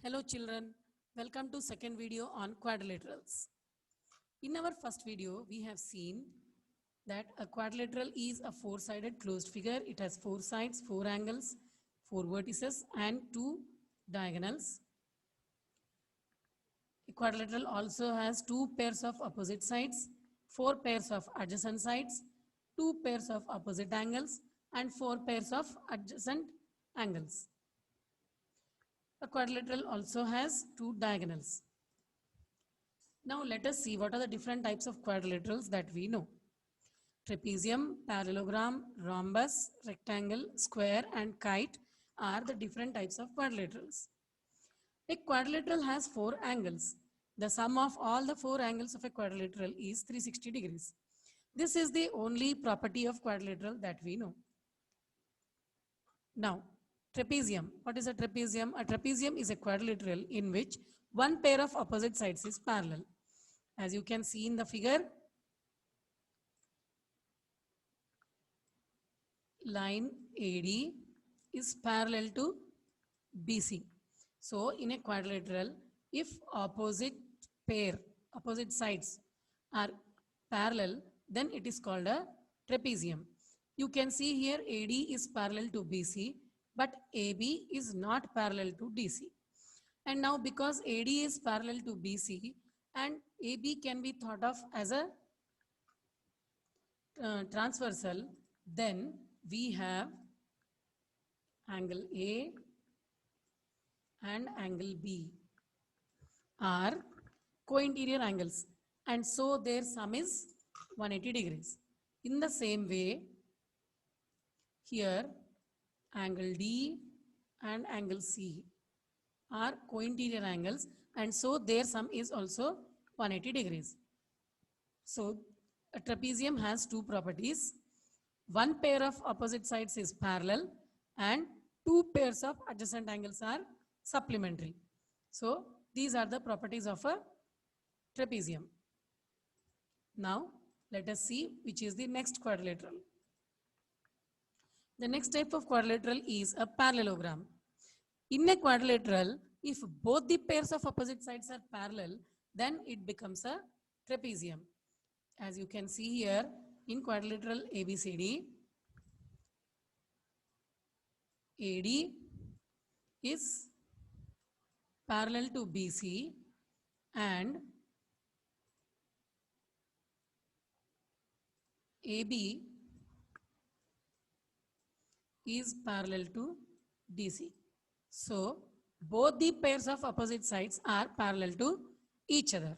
Hello children, welcome to second video on quadrilaterals. In our first video, we have seen that a quadrilateral is a four-sided closed figure. It has four sides, four angles, four vertices and two diagonals. A quadrilateral also has two pairs of opposite sides, four pairs of adjacent sides, two pairs of opposite angles and four pairs of adjacent angles. A quadrilateral also has two diagonals. Now let us see what are the different types of quadrilaterals that we know. Trapezium, parallelogram, rhombus, rectangle, square and kite are the different types of quadrilaterals. A quadrilateral has four angles. The sum of all the four angles of a quadrilateral is 360 degrees. This is the only property of quadrilateral that we know. Now, trapezium. What is a trapezium? A trapezium is a quadrilateral in which one pair of opposite sides is parallel. As you can see in the figure, line AD is parallel to BC. So, in a quadrilateral, if opposite sides are parallel, then it is called a trapezium. You can see here AD is parallel to BC, but AB is not parallel to DC. And now because AD is parallel to BC and AB can be thought of as a transversal, then we have angle A and angle B are co-interior angles, and so their sum is 180 degrees. In the same way, here angle D and angle C are co-interior angles, and so their sum is also 180 degrees. So a trapezium has two properties. One pair of opposite sides is parallel and two pairs of adjacent angles are supplementary. So these are the properties of a trapezium. Now let us see which is the next quadrilateral. The next type of quadrilateral is a parallelogram. In a quadrilateral, if both the pairs of opposite sides are parallel, then it becomes a trapezium. As you can see here in quadrilateral ABCD, AD is parallel to BC and AB is parallel to DC. So both the pairs of opposite sides are parallel to each other.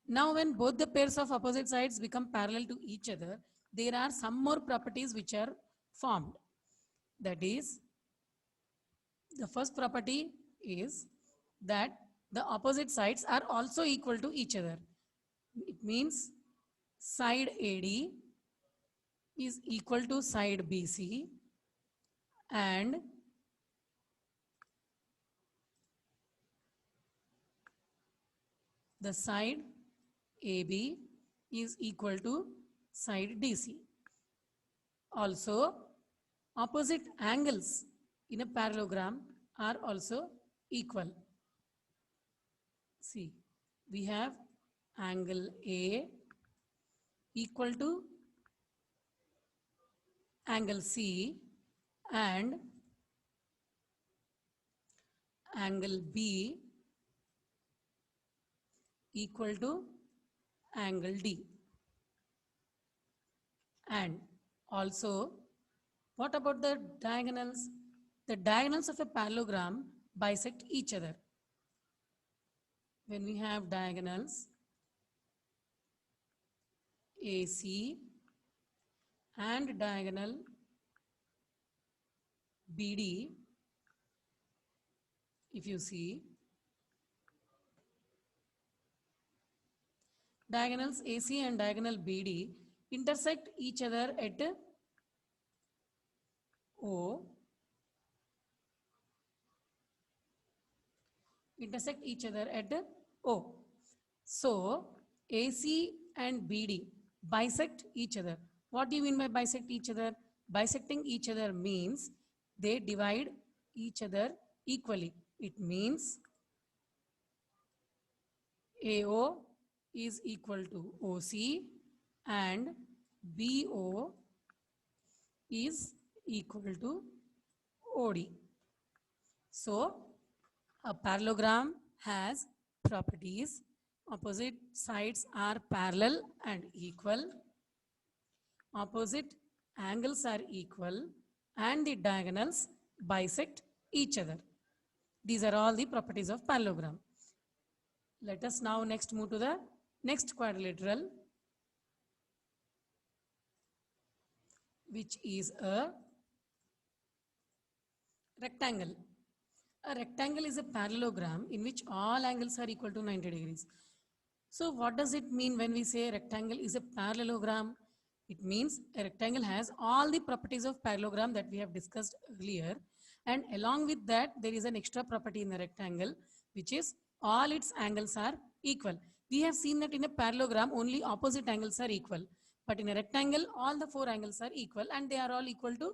Now when both the pairs of opposite sides become parallel to each other, there are some more properties which are formed. That is, the first property is that the opposite sides are also equal to each other. It means side AD is equal to side BC and the side AB is equal to side DC. Also, opposite angles in a parallelogram are also equal. See, we have angle A equal to angle C and angle B equal to angle D. And also, what about the diagonals? The diagonals of a parallelogram bisect each other. When we have diagonals AC and diagonal BD, if you see, diagonals AC and diagonal BD intersect each other at O, intersect each other at O. So AC and BD bisect each other. What do you mean by bisect each other? Bisecting each other means they divide each other equally. It means AO is equal to OC and BO is equal to OD. So, a parallelogram has properties. Opposite sides are parallel and equal. Opposite angles are equal and the diagonals bisect each other. These are all the properties of parallelogram. Let us now next move to the next quadrilateral, which is a rectangle. A rectangle is a parallelogram in which all angles are equal to 90 degrees. So what does it mean when we say rectangle is a parallelogram? It means a rectangle has all the properties of parallelogram that we have discussed earlier, and along with that there is an extra property in the rectangle, which is all its angles are equal. We have seen that in a parallelogram only opposite angles are equal, but in a rectangle all the four angles are equal and they are all equal to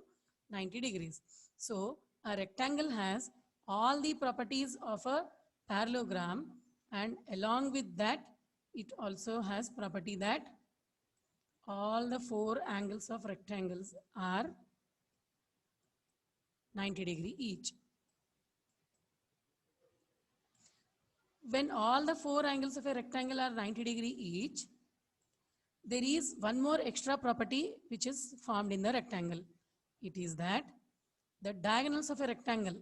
90 degrees. So a rectangle has all the properties of a parallelogram, and along with that it also has property that all the four angles of rectangles are 90 degree each. When all the four angles of a rectangle are 90 degree each, there is one more extra property which is formed in the rectangle. It is that the diagonals of a rectangle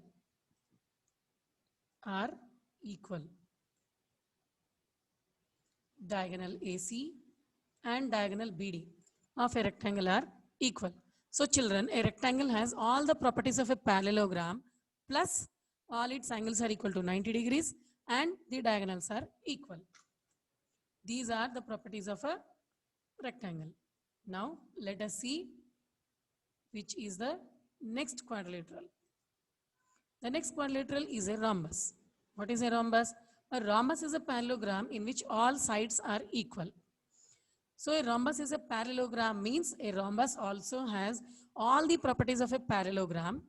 are equal. Diagonal AC and diagonal BD of a rectangle are equal. So children, a rectangle has all the properties of a parallelogram plus all its angles are equal to 90 degrees and the diagonals are equal. These are the properties of a rectangle. Now let us see which is the next quadrilateral. The next quadrilateral is a rhombus. What is a rhombus? A rhombus is a parallelogram in which all sides are equal. So a rhombus is a parallelogram, means a rhombus also has all the properties of a parallelogram,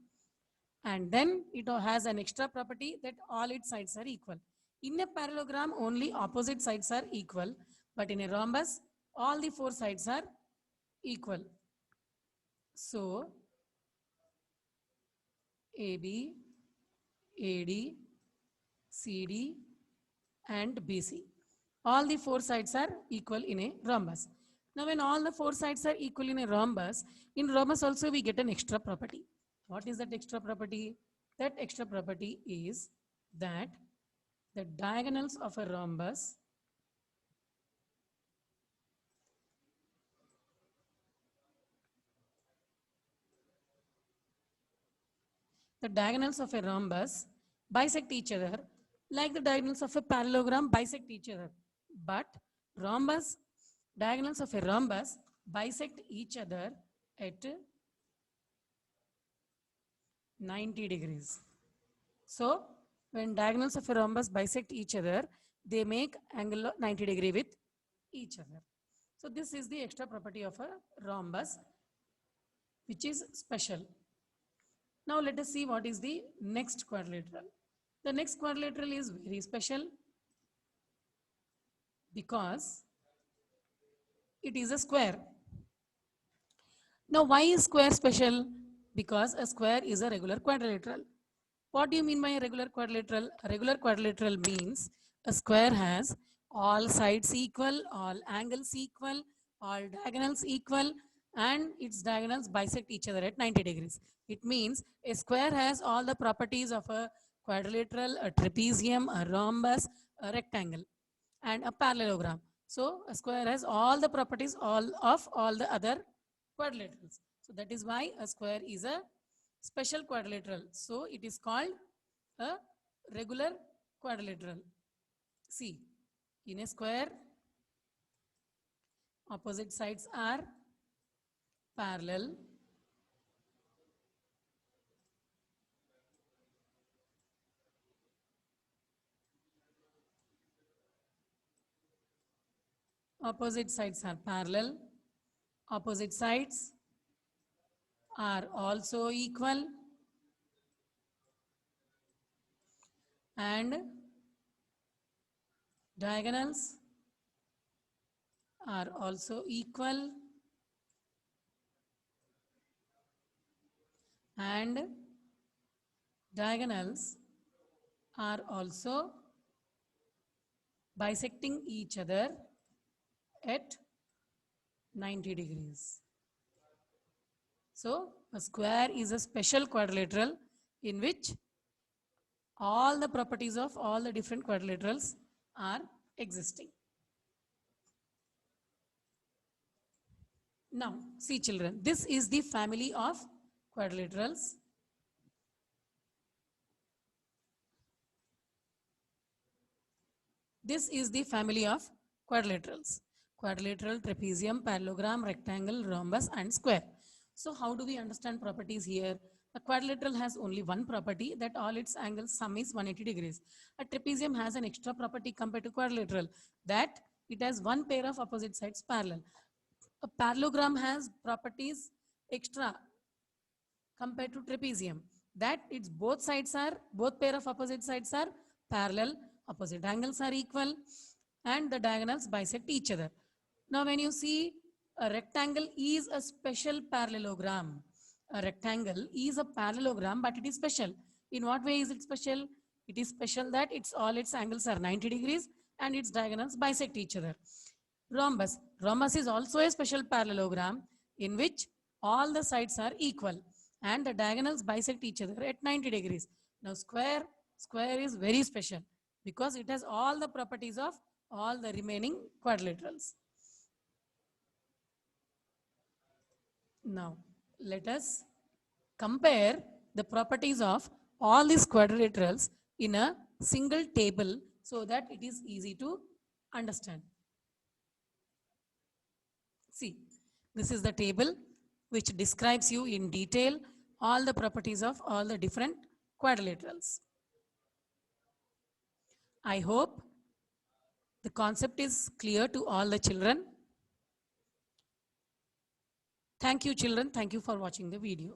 and then it has an extra property that all its sides are equal. In a parallelogram only opposite sides are equal, but in a rhombus all the four sides are equal. So AB, AD, CD and BC. All the four sides are equal in a rhombus. Now when all the four sides are equal in a rhombus also we get an extra property. What is that extra property? That extra property is that the diagonals of a rhombus bisect each other like the diagonals of a parallelogram bisect each other. But diagonals of a rhombus bisect each other at 90 degrees. So when diagonals of a rhombus bisect each other, they make angle 90 degree with each other. So this is the extra property of a rhombus, which is special. Now let us see what is the next quadrilateral. The next quadrilateral is very special because it is a square. Now why is square special? Because a square is a regular quadrilateral. What do you mean by a regular quadrilateral? A regular quadrilateral means a square has all sides equal, all angles equal, all diagonals equal, and its diagonals bisect each other at 90 degrees. It means a square has all the properties of a quadrilateral, a trapezium, a rhombus, a rectangle, and a parallelogram. So a square has all the properties of all the other quadrilaterals. So that is why a square is a special quadrilateral. So it is called a regular quadrilateral. See, in a square, opposite sides are parallel. Opposite sides are parallel. Opposite sides are also equal. and diagonals are also equal, and diagonals are also bisecting each other at 90 degrees. So a square is a special quadrilateral in which all the properties of all the different quadrilaterals are existing. Now, see children, this is the family of quadrilaterals. This is the family of quadrilaterals. Quadrilateral, trapezium, parallelogram, rectangle, rhombus and square. So how do we understand properties here? A quadrilateral has only one property, that all its angles sum is 180 degrees. A trapezium has an extra property compared to quadrilateral, that it has one pair of opposite sides parallel. A parallelogram has properties extra compared to trapezium, that its both pair of opposite sides are parallel, opposite angles are equal, and the diagonals bisect each other. Now when you see, a rectangle is a special parallelogram. A rectangle is a parallelogram, but it is special. In what way is it special? It is special that its angles are 90 degrees and its diagonals bisect each other. Rhombus is also a special parallelogram in which all the sides are equal and the diagonals bisect each other at 90 degrees. Now square is very special because it has all the properties of all the remaining quadrilaterals. Now let us compare the properties of all these quadrilaterals in a single table so that it is easy to understand. See, this is the table which describes you in detail all the properties of all the different quadrilaterals. I hope the concept is clear to all the children. Thank you children. Thank you for watching the video.